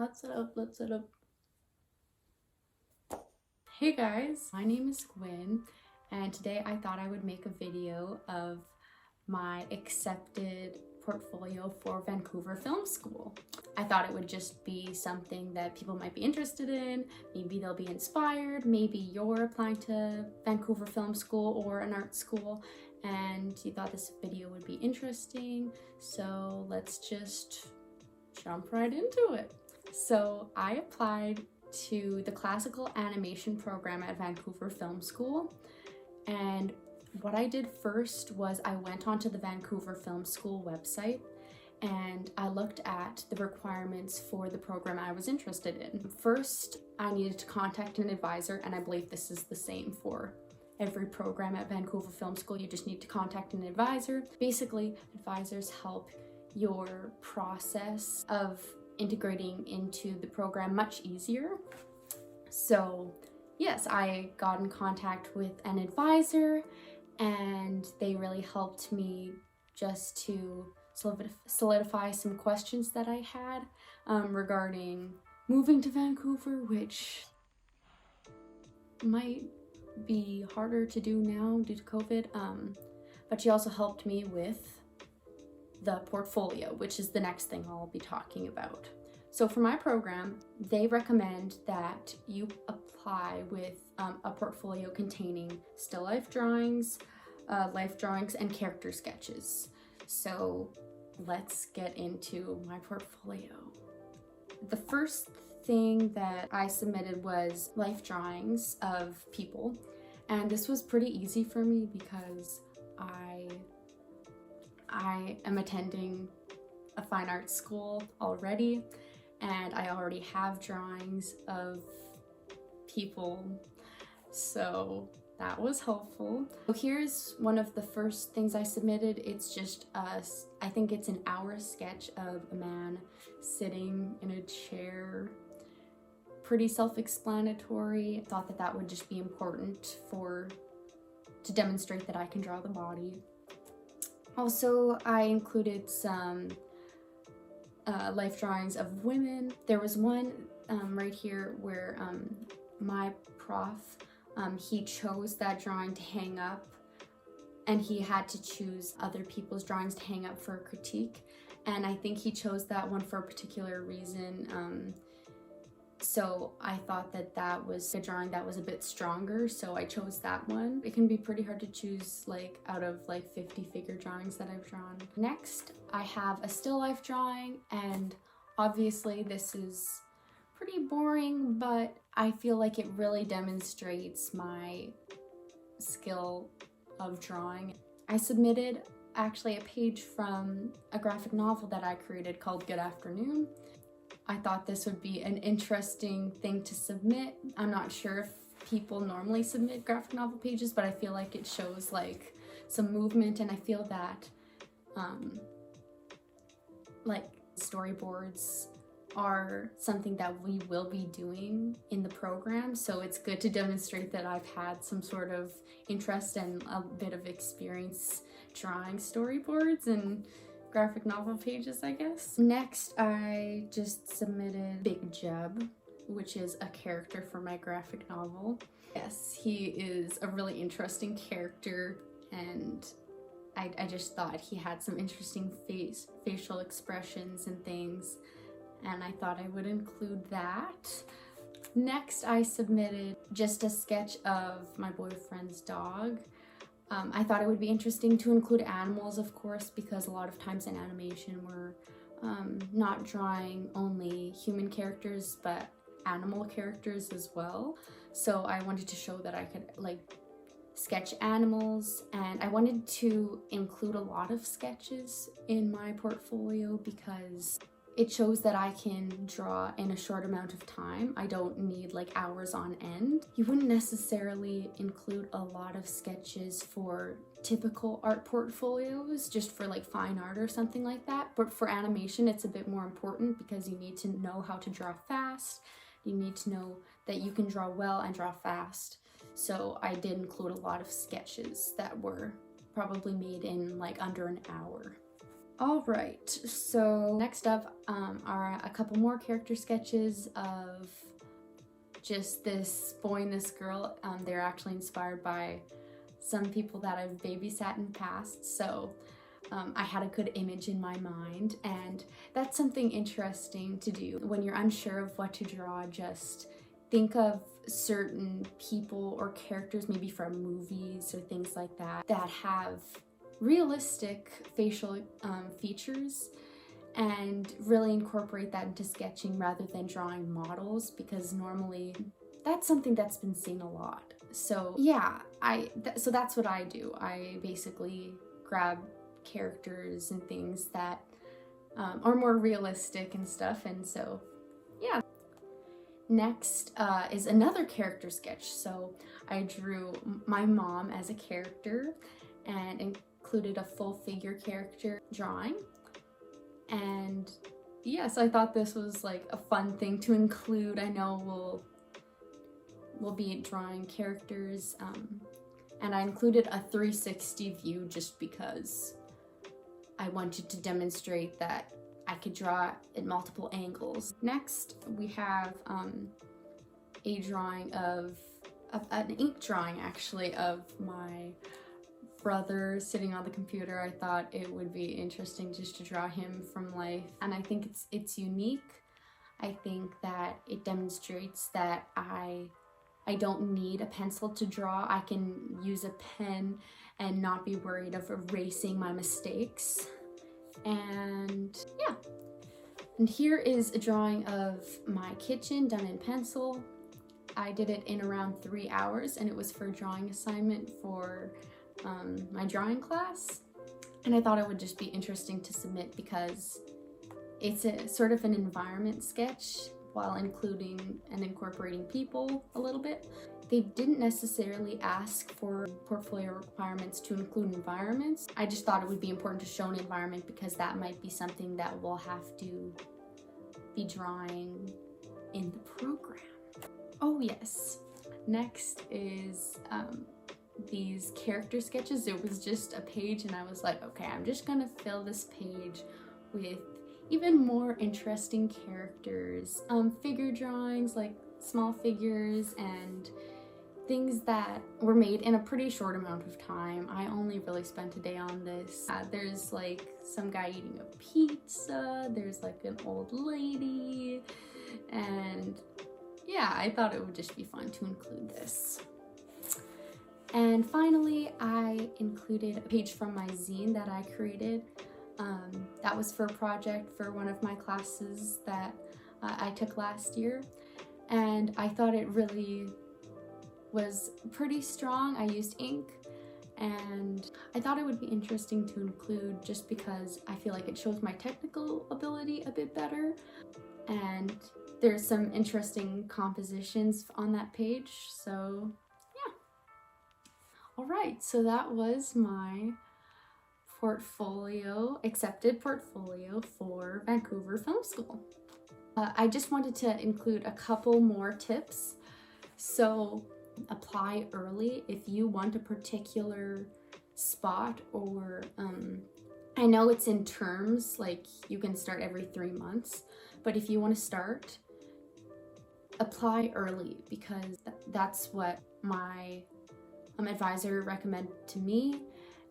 Let's set up, let's set up. Hey guys, my name is Gwen, and today I thought I would make a video of my accepted portfolio for Vancouver Film School. I thought it would just be something that people might be interested in, maybe they'll be inspired, maybe you're applying to Vancouver Film School or an art school and you thought this video would be interesting, so let's just jump right into it. So I applied to the classical animation program at Vancouver Film School, and what I did first was I went onto the Vancouver Film School website and I looked at the requirements for the program I was interested in. First, I needed to contact an advisor, and I believe this is the same for every program at Vancouver Film School. You just need to contact an advisor. Basically, advisors help your process of integrating into the program much easier. So yes, I got in contact with an advisor and they really helped me just to solidify some questions that I had regarding moving to Vancouver, which might be harder to do now due to COVID, but she also helped me with the portfolio, which is the next thing I'll be talking about. So for my program, they recommend that you apply with a portfolio containing still life drawings, and character sketches. So let's get into my portfolio. The first thing that I submitted was life drawings of people, and this was pretty easy for me because I am attending a fine arts school already, and I already have drawings of people, so that was helpful. So here's one of the first things I submitted. It's just I think it's an hour sketch of a man sitting in a chair. Pretty self-explanatory. I thought that would just be important to demonstrate that I can draw the body. Also, I included some life drawings of women. There was one right here where my prof, he chose that drawing to hang up, and he had to choose other people's drawings to hang up for a critique, and I think he chose that one for a particular reason. So I thought that was a drawing that was a bit stronger, so I chose that one. It can be pretty hard to choose out of 50 figure drawings that I've drawn. Next, I have a still life drawing, and obviously this is pretty boring, but I feel like it really demonstrates my skill of drawing. I submitted actually a page from a graphic novel that I created called Good Afternoon. I thought this would be an interesting thing to submit. I'm not sure if people normally submit graphic novel pages, but I feel like it shows some movement, and I feel that storyboards are something that we will be doing in the program, so it's good to demonstrate that I've had some sort of interest and a bit of experience drawing storyboards and graphic novel pages, I guess. Next, I just submitted Big Jeb, which is a character for my graphic novel. Yes, he is a really interesting character, and I just thought he had some interesting facial expressions and things, and I thought I would include that. Next, I submitted just a sketch of my boyfriend's dog. I thought it would be interesting to include animals, of course, because a lot of times in animation we're not drawing only human characters, but animal characters as well. So I wanted to show that I could sketch animals, and I wanted to include a lot of sketches in my portfolio because it shows that I can draw in a short amount of time. I don't need hours on end. You wouldn't necessarily include a lot of sketches for typical art portfolios, just for fine art or something like that. But for animation, it's a bit more important because you need to know how to draw fast. You need to know that you can draw well and draw fast. So I did include a lot of sketches that were probably made in under an hour. Alright, so next up are a couple more character sketches of just this boy and this girl. They're actually inspired by some people that I've babysat in the past, so I had a good image in my mind, and that's something interesting to do. When you're unsure of what to draw, just think of certain people or characters, maybe from movies or things like that, that have realistic facial features, and really incorporate that into sketching rather than drawing models, because normally that's something that's been seen a lot. So yeah, so that's what I do. I basically grab characters and things that are more realistic and stuff, and so yeah. Next is another character sketch. So I drew my mom as a character and included a full figure character drawing. And yes, I thought this was like a fun thing to include. I know we'll be drawing characters, and I included a 360 view just because I wanted to demonstrate that I could draw at multiple angles. Next, we have a drawing of an ink drawing actually of my brother sitting on the computer. I thought it would be interesting just to draw him from life, and I think it's unique. I think that it demonstrates that I don't need a pencil to draw. I can use a pen and not be worried of erasing my mistakes. And yeah. And here is a drawing of my kitchen done in pencil. I did it in around 3 hours, and it was for a drawing assignment for my drawing class. And I thought it would just be interesting to submit because it's a sort of an environment sketch while including and incorporating people a little bit. They didn't necessarily ask for portfolio requirements to include environments. I just thought it would be important to show an environment because that might be something that we'll have to be drawing in the program. Oh yes. Next is these character sketches. It was just a page, and I was like, okay, I'm just gonna fill this page with even more interesting characters, figure drawings, like small figures and things that were made in a pretty short amount of time. I only really spent a day on this. There's like some guy eating a pizza, there's like an old lady, and yeah, I thought it would just be fun to include this. And finally, I included a page from my zine that I created. That was for a project for one of my classes that I took last year, and I thought it really was pretty strong. I used ink, and I thought it would be interesting to include just because I feel like it shows my technical ability a bit better, and there's some interesting compositions on that page, so yeah. Alright, so that was my accepted portfolio for Vancouver Film School. I just wanted to include a couple more tips. So apply early if you want a particular spot, or I know it's in terms, like you can start every 3 months, but if you want to start, apply early, because that's what my advisor recommended to me.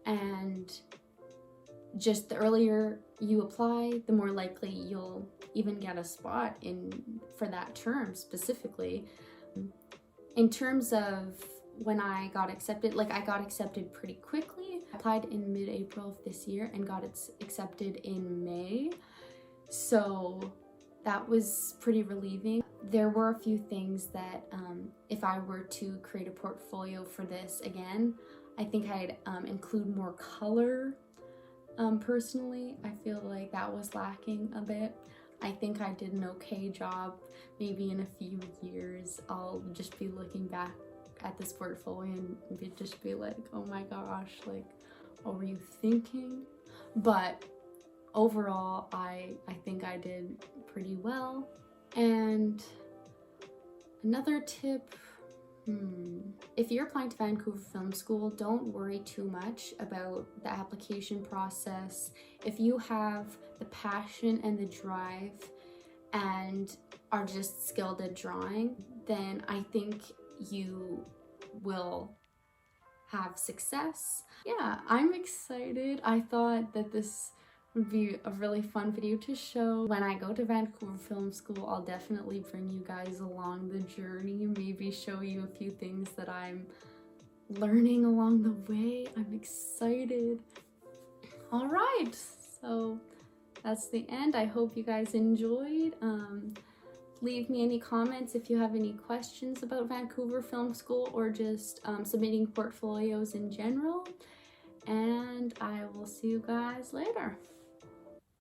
And just the earlier you apply, the more likely you'll even get a spot for that term specifically. In terms of when I got accepted, like I got accepted pretty quickly. I applied in mid-April of this year and got accepted in May. So that was pretty relieving. There were a few things that if I were to create a portfolio for this again, I think I'd include more color. Personally, I feel like that was lacking a bit. I think I did an okay job. Maybe in a few years, I'll just be looking back at this portfolio and just be like, oh my gosh, like, what were you thinking? But overall, I think I did pretty well. And another tip, If you're applying to Vancouver Film School, don't worry too much about the application process. If you have the passion and the drive and are just skilled at drawing, then I think you will have success. Yeah, I'm excited. I thought that this would be a really fun video to show. When I go to Vancouver Film School, I'll definitely bring you guys along the journey, maybe show you a few things that I'm learning along the way. I'm excited. All right, so that's the end. I hope you guys enjoyed. Leave me any comments if you have any questions about Vancouver Film School or just submitting portfolios in general. And I will see you guys later.